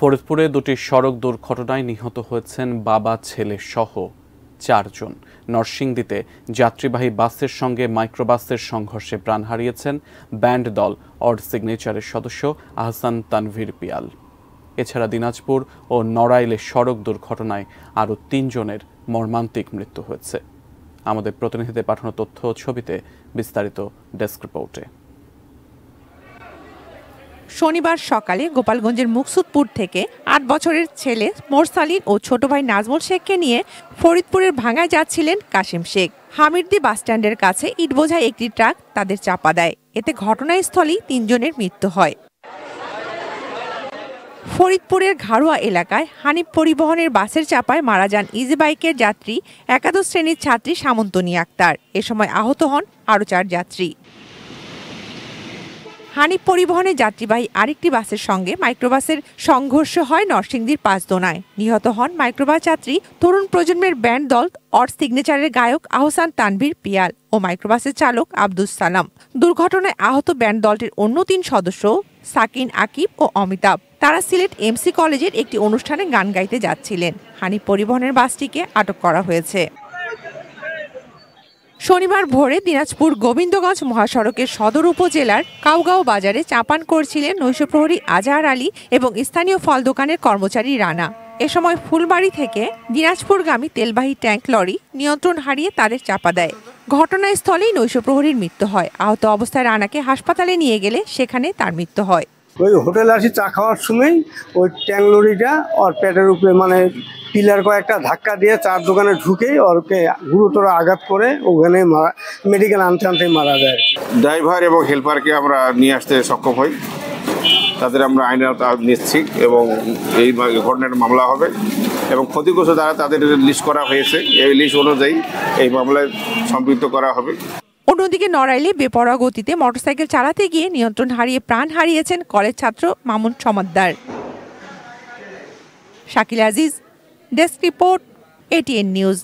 ফরিদপুরে দুটি সড়ক দুর্ঘটনায় নিহত হয়েছেন বাবা ছেলে সহ 4 জন। নরসিংদীতে যাত্রীবাহী বাসের সঙ্গে মাইক্রোবাসের সংঘর্ষে প্রাণ হারিয়েছেন ব্যান্ড দল অড সিগনেচারের সদস্য আহসান তানভীর পিয়াল। এছাড়া দিনাজপুর ও নড়াইলে সড়ক দুর্ঘটনায় আরও 3 জনের মর্মান্তিক মৃত্যু হয়েছে। আমাদের প্রতিনিধিদের পাঠানো তথ্য ও ছবিতে বিস্তারিত ডেস্ক রিপোর্টে। শনিবার সকালে গোপালগঞ্জের মুকসুদপুর থেকে 8 বছরের ছেলে মোরসালিন ও ছোট ভাই নাজমুল শেখকে নিয়ে ফরিদপুরের ভাঙ্গায় যাচ্ছিলেন কাশেম শেখ। হামিরদি বাসস্ট্যান্ডের কাছে ইটবোঝাই একটি ট্রাক তাদের চাপা দেয়। এতে ঘটনাস্থলেই 3 জনের মৃত্যু হয়। ফরিদপুরের ঘাড়ুয়া এলাকায় হানিফ পরিবহনের বাসের চাপায় মারা যান ইজি বাইকের যাত্রী একাদশ শ্রেণীর ছাত্রী সামন্তনী আক্তার। এ সময় আহত হন আরও 4 যাত্রী। হানিফ পরিবহনের যাত্রীবাহী আরেকটি বাসের সঙ্গে মাইক্রোবাসের সংঘর্ষ হয় নরসিংদীর পাঁচদোনায়। নিহত হন মাইক্রোবাস যাত্রী তরুণ প্রজন্মের ব্যান্ড দল অড সিগনেচারের গায়ক আহসান তানভীর পিয়াল ও মাইক্রোবাসের চালক আব্দুস সালাম। দুর্ঘটনায় আহত ব্যান্ড দলটির অন্য 3 সদস্য সাকিন, আকিব ও অমিতাভ। তারা সিলেট এমসি কলেজের একটি অনুষ্ঠানে গান গাইতে যাচ্ছিলেন। হানিফ পরিবহনের বাসটিকে আটক করা হয়েছে। শনিবার ভোরে দিনাজপুর গোবিন্দগঞ্জ মহাসড়কের সদর উপজেলার কাউগাঁও বাজারে চাপান করছিলেন নৈশপ্রহরী আজহার আলী এবং স্থানীয় ফল দোকানের কর্মচারী রানা। এ সময় ফুলবাড়ি থেকে দিনাজপুরগামী তেলবাহী ট্যাঙ্ক লরি নিয়ন্ত্রণ হারিয়ে তাদের চাপা দেয়। ঘটনাস্থলেই নৈশপ্রহরীর মৃত্যু হয়। আহত অবস্থায় রানাকে হাসপাতালে নিয়ে গেলে সেখানে তার মৃত্যু হয়। ওই হোটেলে আসি চা খাওয়ার সময় ওই ট্যাঙ্ক লরিটা ওর পেটের উপরে পিলার কয়েকটা ধাক্কা দিয়ে চার দোকানে ঢুকে ওরকে গুরুতর আঘাত করে ওখানে মেডিকেল আনতে মারা যায়। ড্রাইভার এবং হেল্পারকে আমরা নিয়ে আসতে সক্ষম হই। তাদের আমরা আইনের আওতায় নিচ্ছি এবং এই ঘটনার মামলা হবে এবং ক্ষতিগ্রস্ত দ্বারা তাদের লিস্ট করা হয়েছে। এই লিস্ট অনুযায়ী এই মামলায় সম্পৃক্ত করা হবে। অন্যদিকে নড়াইলে বেপরোয়া গতিতে মোটরসাইকেল চালাতে গিয়ে নিয়ন্ত্রণ হারিয়ে প্রাণ হারিয়েছেন কলেজ ছাত্র Mamun Samaddar. Shakil Aziz, desk report, ATN news.